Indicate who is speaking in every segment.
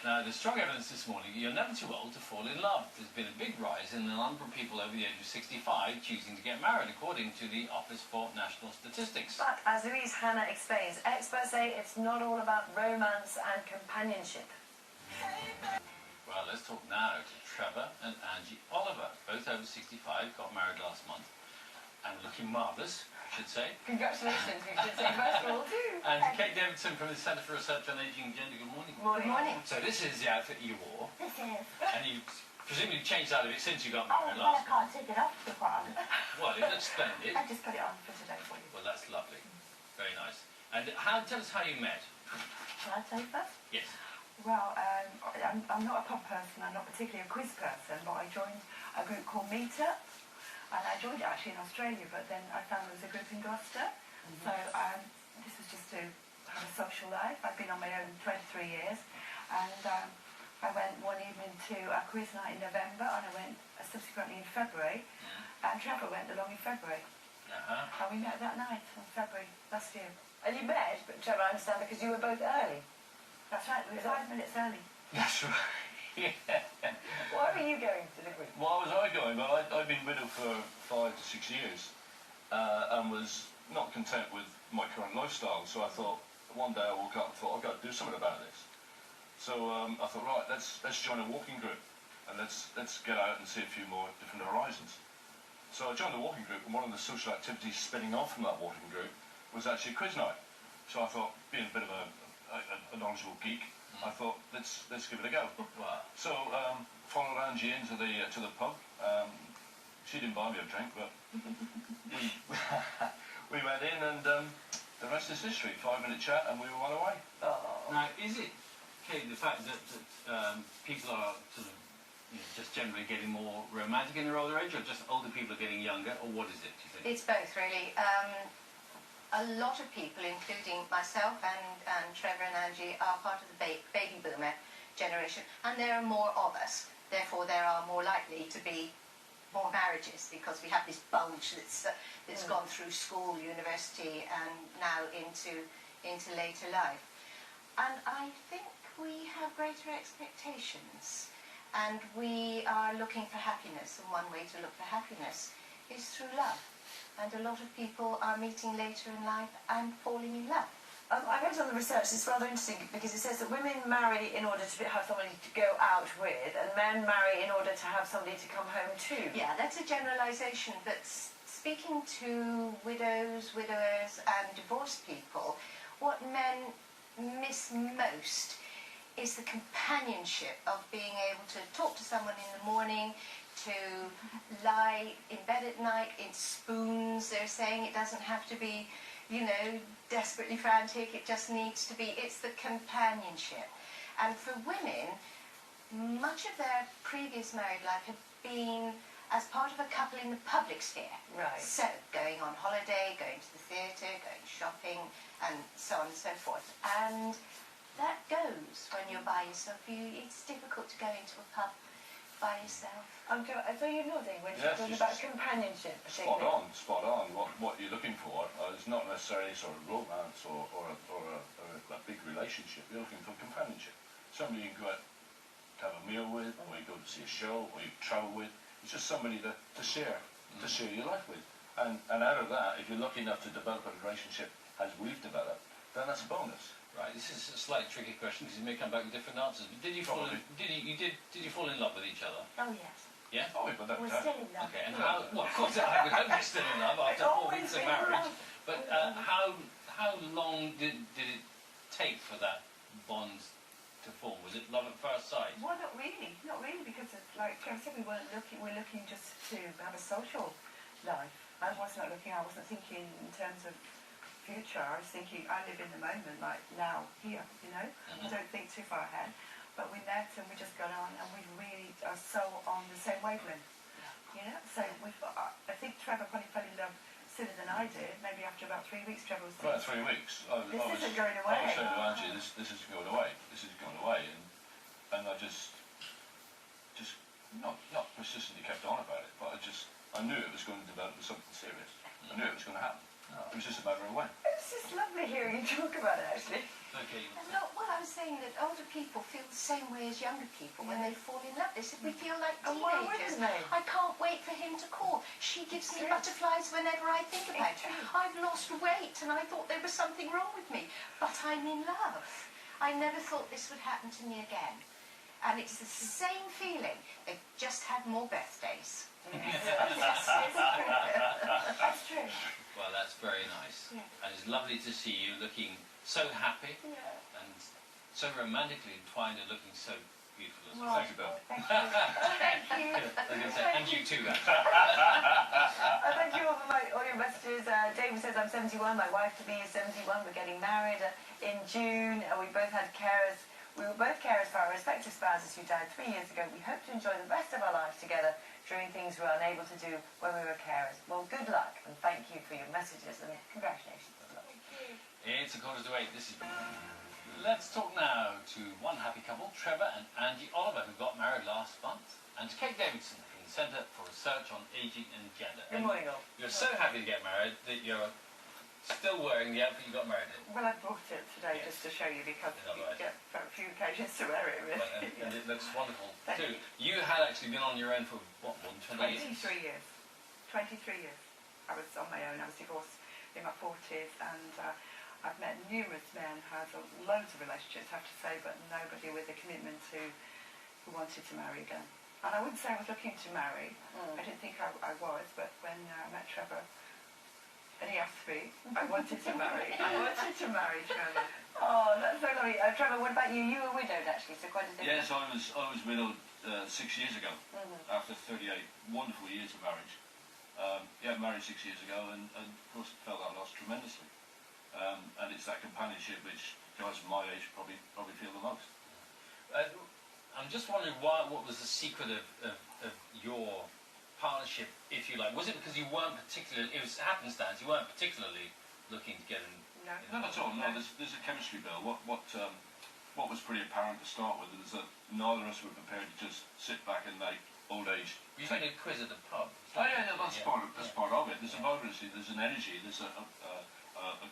Speaker 1: Now, there's strong evidence this morning that you're never too old to fall in love. There's been a big rise in the number of people over the age of 65 choosing to get married, according to the Office for National Statistics.
Speaker 2: But, as Louise Hannah explains, experts say it's not all about romance and companionship.
Speaker 1: Well, let's talk now to Trevor and Anji Oliver. Both over 65, got married last month, and looking marvellous, I should say.
Speaker 2: Congratulations, we should say first of all, too.
Speaker 1: And Kate Davidson from the Centre for Research on Ageing and Gender. Good morning.
Speaker 2: Good morning.
Speaker 1: So this is the outfit you wore.
Speaker 3: This is.
Speaker 1: And you presumably changed out of it since you got
Speaker 3: Oh,
Speaker 1: married
Speaker 3: well, I
Speaker 1: last.
Speaker 3: can't take it off the front.
Speaker 1: Well, it looks splendid.
Speaker 3: I just put it on for today for you.
Speaker 1: Well, that's lovely. Very nice. And tell us how you met.
Speaker 3: Shall I tell you first?
Speaker 1: Yes.
Speaker 3: Well, I'm not a pub person, I'm not particularly a quiz person, but I joined a group called Meetup, and I joined it actually in Australia, but then I found there was a group in Gloucester. So this was just to have a social life. I've been on my own 23 years, and I went one evening to a quiz night in November, and I went subsequently in February, and Trevor went along in February. And we met that night on February last year.
Speaker 2: And you met, but Trevor, I understand, because you were both early.
Speaker 3: That's right, we were 5 minutes early.
Speaker 1: That's right. Yeah.
Speaker 2: Why were you going to the group?
Speaker 4: Why was I going? Well, I've been widowed for 5 to 6 years and was not content with my current lifestyle. So I thought, one day I woke up and thought, I've got to do something about this. So I thought, right, let's join a walking group and let's get out and see a few more different horizons. So I joined the walking group, and one of the social activities spinning off from that walking group was actually a quiz night. So I thought, being a bit of a knowledgeable geek, I thought, let's give it a go.
Speaker 1: Wow.
Speaker 4: So followed Anji into the pub. She didn't buy me a drink, but we went in, and the rest is history. 5-minute chat, and we were on our way.
Speaker 2: Oh.
Speaker 1: Now, is it, Kate, the fact that people are sort of just generally getting more romantic in their older age, or just older people are getting younger, or what is it, do you think?
Speaker 5: It's both, really. A lot of people, including myself and Trevor and Anji, are part of the baby boomer generation, and there are more of us. Therefore, there are more likely to be more marriages, because we have this bulge that's gone through school, university, and now into later life. And I think we have greater expectations, and we are looking for happiness, and one way to look for happiness is through love. And a lot of people are meeting later in life and falling in love.
Speaker 2: I read on the research, it's rather interesting, because it says that women marry in order to have somebody to go out with, and men marry in order to have somebody to come home to.
Speaker 5: Yeah, that's a generalisation, but speaking to widows, widowers and divorced people, what men miss most is the companionship of being able to talk to someone in the morning, to lie in bed at night in spoons. They're saying it doesn't have to be, desperately frantic. It just needs to be, it's the companionship. And for women, much of their previous married life had been as part of a couple in the public sphere.
Speaker 2: Right.
Speaker 5: So, going on holiday, going to the theatre, going shopping, and so on and so forth. And that goes when you're by yourself. It's difficult to go into a pub by yourself.
Speaker 2: So you're nodding when
Speaker 4: Yes,
Speaker 2: you're talking about companionship.
Speaker 4: Spot on. What you're looking for is not necessarily sort of romance or a big relationship. You're looking for companionship. Somebody you can go out to have a meal with, or you go to see a show, or you travel with. It's just somebody to share your life with. And out of that, if you're lucky enough to develop a relationship as we've developed, then that's a bonus.
Speaker 1: Right, this is a slightly tricky question, because you may come back with different answers. But did you fall in love with each other?
Speaker 3: Oh, yes.
Speaker 1: Yeah?
Speaker 4: Oh, but that
Speaker 3: We're still in love.
Speaker 1: Okay, and how, well, of course, I would hope you're still in love after 4 weeks of marriage. But how long did it take for that bond to form? Was it love at first sight?
Speaker 3: Well, not really, because it's like I said, we're looking just to have a social life. I wasn't thinking in terms of future. I was thinking, I live in the moment, like now, here, I don't think too far ahead. But we met and we just got on, and we really are so on the same wavelength. So I think Trevor probably fell in love sooner than I did. Maybe after about 3 weeks, Trevor was
Speaker 4: About 3 weeks.
Speaker 3: This isn't going away.
Speaker 4: I was saying to Anji, this is going away. This is going away, and I just not persistently kept on about it, but I knew it was going to develop into something serious. I knew it was going to happen. It was just a matter of when.
Speaker 2: It's just lovely hearing you talk about it, actually.
Speaker 1: Okay.
Speaker 5: And well, I was saying that older people feel the same way as younger people when they fall in love. They said, we feel like
Speaker 2: And why
Speaker 5: teenagers.
Speaker 2: wouldn't they?
Speaker 5: I can't wait for him to call. She gives me butterflies whenever I think about her. I've lost weight and I thought there was something wrong with me, but I'm in love. I never thought this would happen to me again. And it's the same feeling. They've just had more birthdays.
Speaker 3: That's true.
Speaker 1: Well, that's very nice.
Speaker 3: Yeah.
Speaker 1: And it's lovely to see you looking so happy and so romantically entwined and looking so beautiful as well.
Speaker 4: Thank you, Bill.
Speaker 3: Thank you. Thank you.
Speaker 1: Like I said, and you too, actually.
Speaker 2: Thank you all for all your messages. David says, I'm 71, my wife-to-be is 71, we're getting married in June, and we both had carers. We were both carers for our respective spouses who died 3 years ago. We hope to enjoy the rest of our lives together during things we were unable to do when we were carers. Well, good luck, and thank you for your messages, and congratulations.
Speaker 1: It's a 7:45. This is... Let's talk now to one happy couple, Trevor and Anji Oliver, who got married last month, and to Kate Davidson from the Centre for Research on Ageing and Gender.
Speaker 2: Good morning, all.
Speaker 1: You're so happy to get married that you're still wearing the outfit you got married in.
Speaker 3: Well, I brought it today just to show you because you get a few occasions to wear it, really.
Speaker 1: And it looks wonderful
Speaker 3: Thank
Speaker 1: too. You had actually been on your own for, what, more than 20 years?
Speaker 3: 23 years. 23 years. I was on my own. I was divorced in my 40s, and I've met numerous men, had loads of relationships, I have to say, but nobody with a commitment who wanted to marry again. And I wouldn't say I was looking to marry. I didn't think I was, but when I met Trevor, and he asked me, I wanted to marry. I wanted to marry Trevor.
Speaker 2: Oh, that's so lovely. Trevor, what about you? You were widowed, actually, so quite a different...
Speaker 4: Yes, I was widowed 6 years ago, after 38 wonderful years of marriage. Married 6 years ago, and of course felt that loss tremendously. And it's that companionship which guys of my age probably feel the most.
Speaker 1: I'm just wondering what was the secret of your partnership, if you like? Was it because you weren't particularly, it was happenstance, you weren't particularly looking to get in?
Speaker 3: No.
Speaker 4: Not at all, no, there's a chemistry, Bill. What was pretty apparent to start with is that neither of us were prepared to just sit back and make old age.
Speaker 1: You did a quiz at the pub.
Speaker 4: Oh yeah, that's part of it. There's a vibrancy, there's an energy, there's a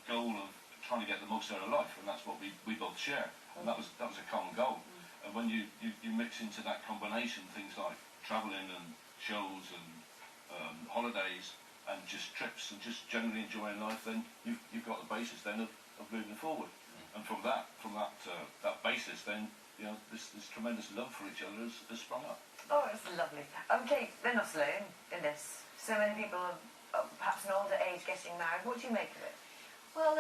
Speaker 4: goal of trying to get the most out of life, and that's what we both share. And that was a common goal. And when you mix into that combination things like travelling and shows and holidays and just trips and just generally enjoying life, then you've got the basis then of moving forward. And from that basis, then this tremendous love for each other has sprung up.
Speaker 2: Oh, it's lovely. Okay, they're not alone in this. So many people of perhaps an older age getting married. What do you make of it?
Speaker 5: Well,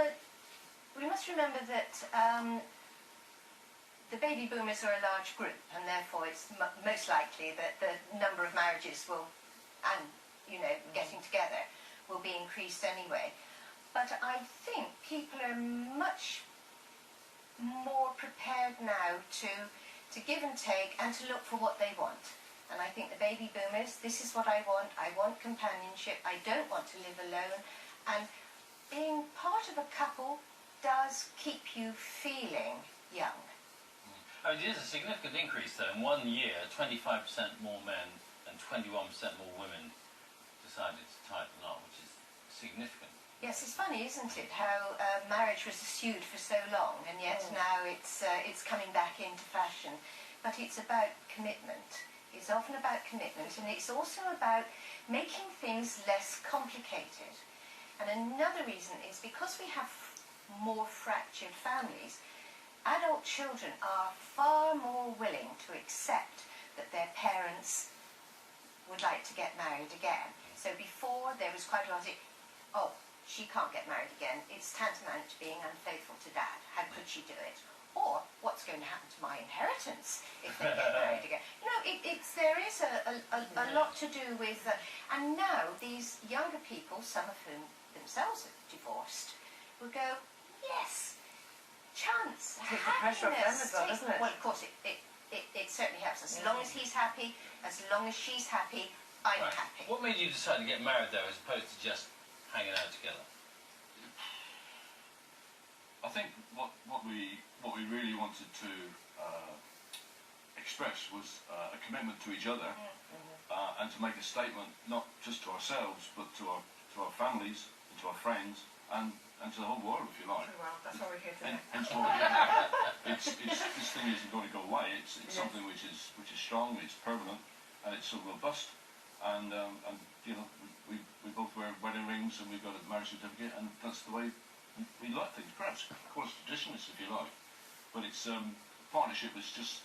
Speaker 5: we must remember that the baby boomers are a large group, and therefore it's most likely that the number of marriages getting together will be increased anyway. But I think people are much more prepared now to give and take and to look for what they want. And I think the baby boomers, this is what I want companionship, I don't want to live alone, and being part of a couple does keep you feeling young.
Speaker 1: I mean, it is a significant increase though. In 1 year, 25% more men and 21% more women decided to tie the knot, which is significant.
Speaker 5: Yes, it's funny, isn't it, how marriage was eschewed for so long, and yet now it's coming back into fashion. But it's about commitment. It's often about commitment, and it's also about making things less complicated. And another reason is because we have more fractured families, adult children are far more willing to accept that their parents would like to get married again. So before there was quite a lot of, oh, she can't get married again, it's tantamount to being unfaithful to dad, how could she do it? Or, what's going to happen to my inheritance if they get married again? There is a lot to do with, and now these younger people, some of whom themselves are divorced, will go, yes, chance,
Speaker 2: Takes the pressure off them as well, doesn't it?
Speaker 5: Well, of course, it certainly helps. As long as he's happy, as long as she's happy, I'm happy.
Speaker 1: What made you decide to get married though, as opposed to just hanging out together?
Speaker 4: I think what we really wanted to express was a commitment to each other, and to make a statement not just to ourselves but to our families and to our friends and and to the whole world, if you like.
Speaker 3: Oh, well, that's why we're here today.
Speaker 4: Hence why this thing isn't going to go away. It's something which is strong, it's permanent, and it's so robust. And you know, we both wear wedding rings, and we've got a marriage certificate, and that's the way we like things. Perhaps call us traditionalists, if you like, but it's partnership is just,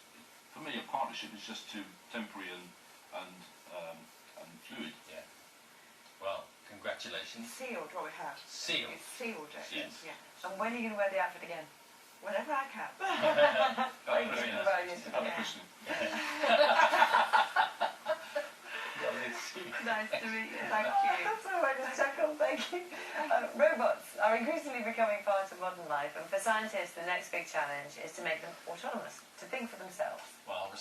Speaker 4: for me, a partnership is just too temporary and fluid.
Speaker 1: Yeah. Well, congratulations.
Speaker 3: Sealed what we have.
Speaker 1: Sealed.
Speaker 3: It's sealed it.
Speaker 1: Yes.
Speaker 3: Yeah.
Speaker 2: And when are you going to wear the outfit again?
Speaker 3: Whenever I can.
Speaker 2: Thank
Speaker 1: very
Speaker 2: you
Speaker 1: nice.
Speaker 2: very much.
Speaker 4: Have a christening.
Speaker 3: Nice to meet you. Thank you.
Speaker 2: That's all right, just chuckle, thank you. Robots are increasingly becoming part of modern life, and for scientists, the next big challenge is to make them autonomous, to think for themselves.
Speaker 1: Well,